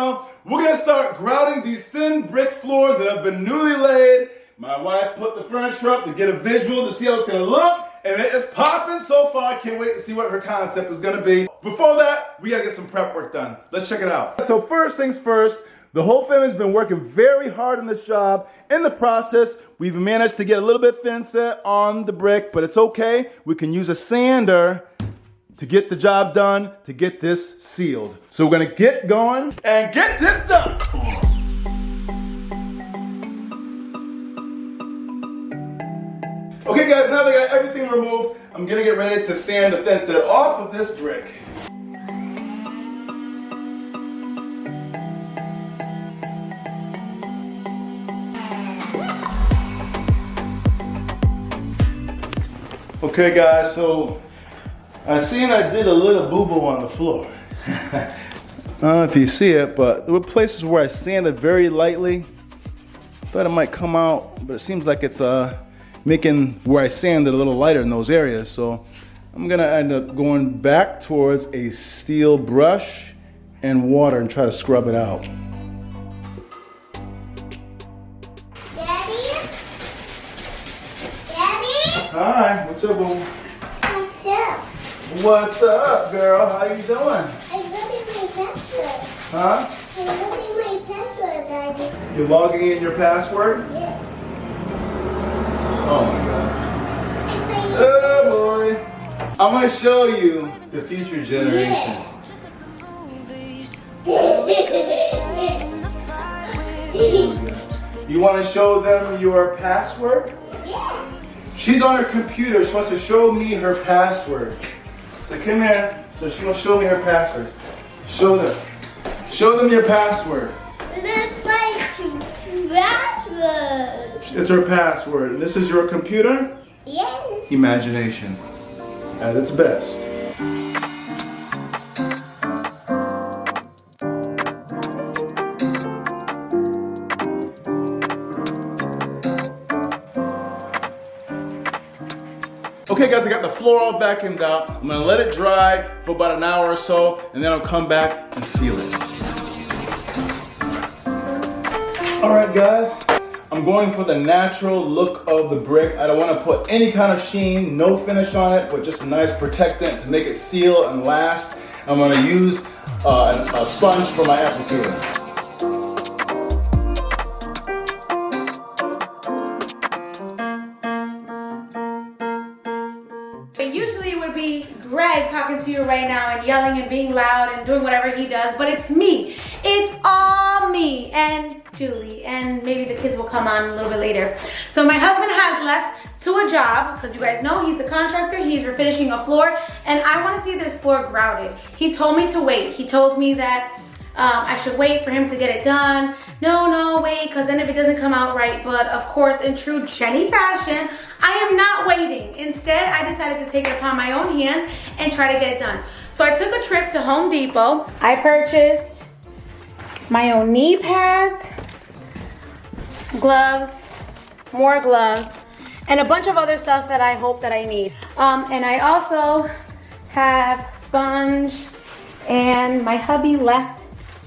professional. We're gonna start grouting these thin brick floors that have been newly laid. My wife put the furniture up to get a visual to see how it's gonna look, and it is popping so far. I can't wait to see what her concept is gonna be. Before that, we gotta get some prep work done. Let's check it out. So first things first, the whole family's been working very hard on this job. In the process, we've managed to get a little bit thin set on the brick, but it's okay. We can use a sander to get the job done, to get this sealed. So we're gonna get going and get this done. Okay guys, now that I got everything removed, I'm gonna get ready to sand the thin set off of this brick. Okay guys, so I seen I did a little boo-boo on the floor. I don't know if you see it, but there were places where I sanded very lightly. Thought it might come out, but it seems like it's making where I sanded a little lighter in those areas. So I'm gonna end up going back towards a steel brush and water and try to scrub it out. Hi, what's up, boo? What's up? What's up, girl? How you doing? I'm loading my password. Huh? I'm loading my password, Daddy. You're logging in your password? Yeah. Oh my gosh. Oh boy. I'm gonna show you the future generation. You wanna show them your password? Yeah. She's on her computer. She wants to show me her password. So come here. So she wants to show me her password. Show them. Show them your password. That's my password. It's her password. And this is your computer? Yes. Imagination at its best. Okay guys, I got the floor all vacuumed out. I'm gonna let it dry for about an hour or so, and then I'll come back and seal it. All right guys, I'm going for the natural look of the brick. I don't wanna put any kind of sheen, no finish on it, but just a nice protectant to make it seal and last. I'm gonna use a sponge for my applicator. Usually it would be Greg talking to you right now and yelling and being loud and doing whatever he does, but it's me. It's all me and Julie, and maybe the kids will come on a little bit later. So my husband has left to a job, because you guys know he's a contractor, he's refinishing a floor, and I want to see this floor grouted. He told me to wait. He told me that I should wait for him to get it done. No, wait, because then if it doesn't come out right, but of course, in true Jenny fashion, I am not waiting. Instead, I decided to take it upon my own hands and try to get it done. So I took a trip to Home Depot. I purchased my own knee pads, gloves, more gloves, and a bunch of other stuff that I hope that I need. And I also have sponge, and my hubby left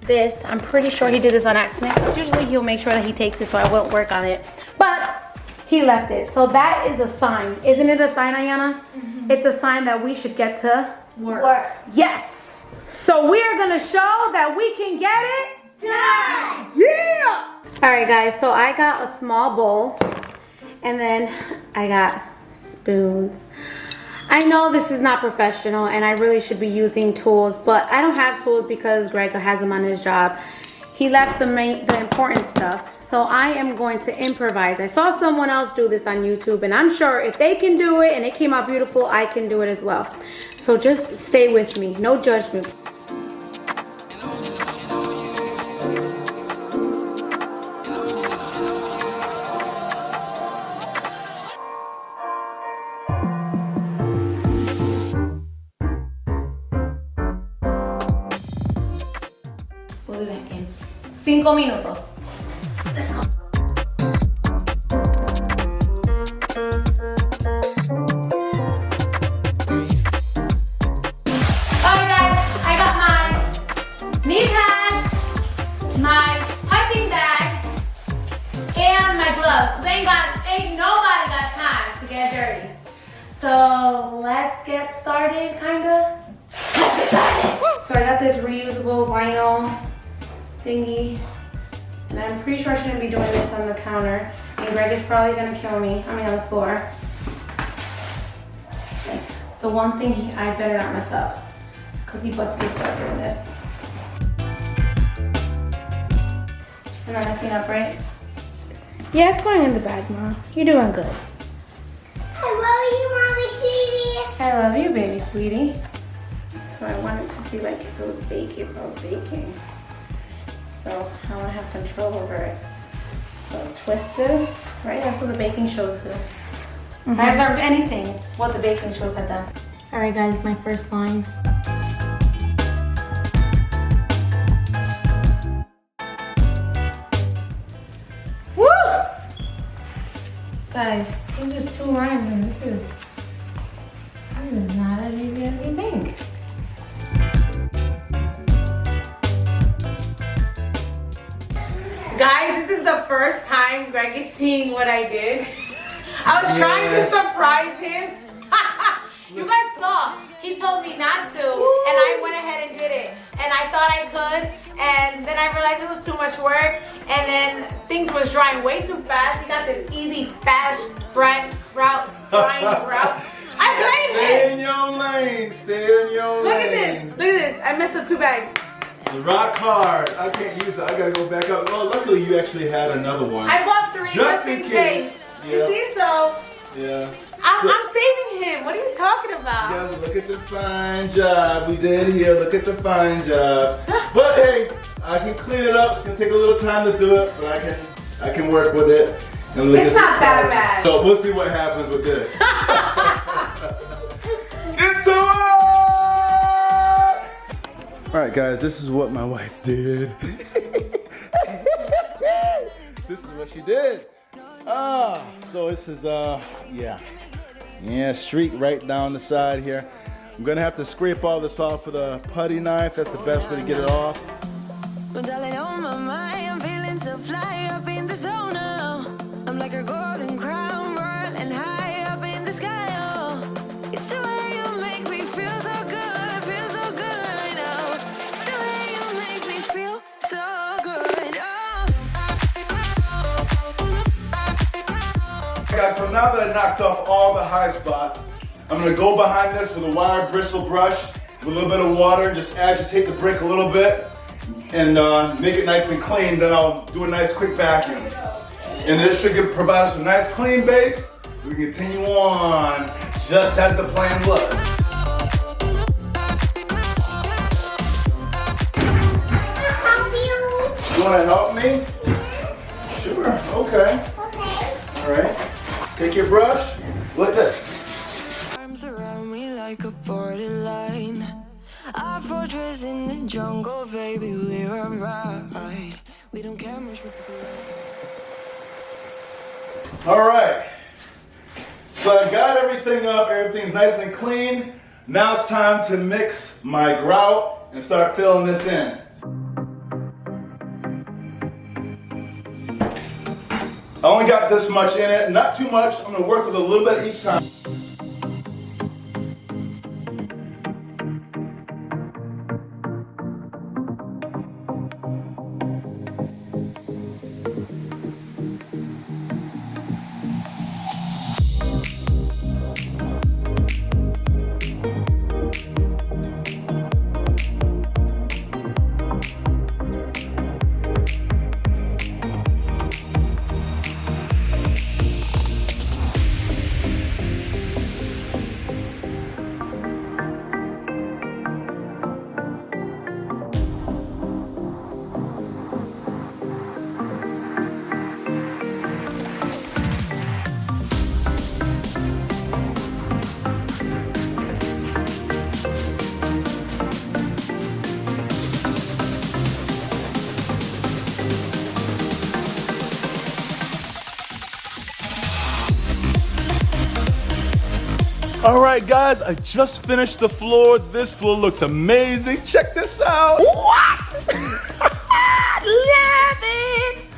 this. I'm pretty sure he did this on accident, because usually he'll make sure that he takes it so I won't work on it. But he left it. So that is a sign. Isn't it a sign, Ayana? Mm-hmm. It's a sign that we should get to work. Yes. So we are gonna show that we can get it done. Yeah. All right, guys. So I got a small bowl, and then I got spoons. I know this is not professional and I really should be using tools, but I don't have tools because Greg has them on his job. He left the important stuff. So I am going to improvise. I saw someone else do this on YouTube, and I'm sure if they can do it and it came out beautiful, I can do it as well. So just stay with me, no judgment. We'll be back in 5 minutos. Let's go. Alright guys, I got my knee pads, So let's get started, kinda. Let's get started. So I got this reusable vinyl thingy, and I'm pretty sure I shouldn't be doing this on the counter. And Greg is probably gonna kill me. I mean, on the floor. The one thing I better not mess up, because he busted his butt doing this. Am I messing up, right? Yeah, it's going in the bag, Mom. You're doing good. I love you, Mommy, sweetie. I love you, baby sweetie. So I want it to be like if it was baking, if I was baking. So I want to have control over it. So twist this, right? That's what the baking shows do. If I've learned anything, it's what the baking shows have done. All right, guys, my first line. Woo! Guys, these are just 2 lines, and this is not as easy as you think. Guys, this is the first time Greg is seeing what I did. I was trying to surprise him. You guys saw, he told me not to, and I went ahead and did it. And I thought I could, and then I realized it was too much work, and then things was drying way too fast. He got this easy, fast, drying grout. I blamed him. Stay in your lane, stay in your Look lane. at this, I messed up 2 bags. The rock hard. I can't use it. I gotta go back up. Well, luckily you actually had another one. I bought 3 just in case. Yep. You see, so Yeah. I'm saving him. What are you talking about? Yeah, look at the fine job we did here. Look at the fine job. But hey, I can clean it up. It's gonna take a little time to do it, but I can work with it. And It's not that bad. So we'll see what happens with this. Get to it! All right, guys, this is what my wife did. This is what she did. So this is streak right down the side here. I'm gonna have to scrape all this off with a putty knife. That's the best way to get it off. But darling, on my mind, I'm feeling so fly up in the zone now. I'm like a golden crown, whirling high up in the sky. Oh, it's the way you make me feel so good, right now. It's the way you make me feel so good. Guys, so now that I knocked off all the high spots, I'm gonna go behind this with a wire bristle brush with a little bit of water and just agitate the brick a little bit and make it nice and clean. Then I'll do a nice quick vacuum. And this should provide us a nice clean base. We can continue on just as the plan was. Help you. You wanna help me? Sure, okay. Okay. All right. Take your brush, like this. Arms around me like a borderline. Our fortress in the jungle, baby, we're alright. We don't care much what people like. All right. So I got everything up, everything's nice and clean. Now it's time to mix my grout and start filling this in. I only got this much in it, not too much. I'm gonna work with a little bit each time. All right, guys, I just finished the floor. This floor looks amazing. Check this out. What? Love it.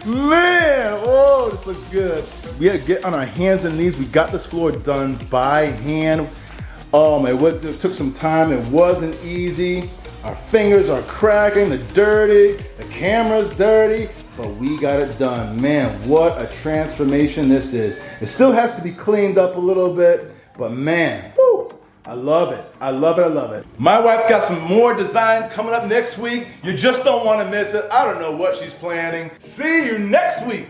Man, oh, this looks good. we had to get on our hands and knees. We got this floor done by hand. It took some time. It wasn't easy. Our fingers are cracking, they're dirty, the camera's dirty, but we got it done. Man, what a transformation this is. It still has to be cleaned up a little bit, but man, woo, I love it. I love it, I love it. My wife got some more designs coming up next week. You just don't want to miss it. I don't know what she's planning. See you next week.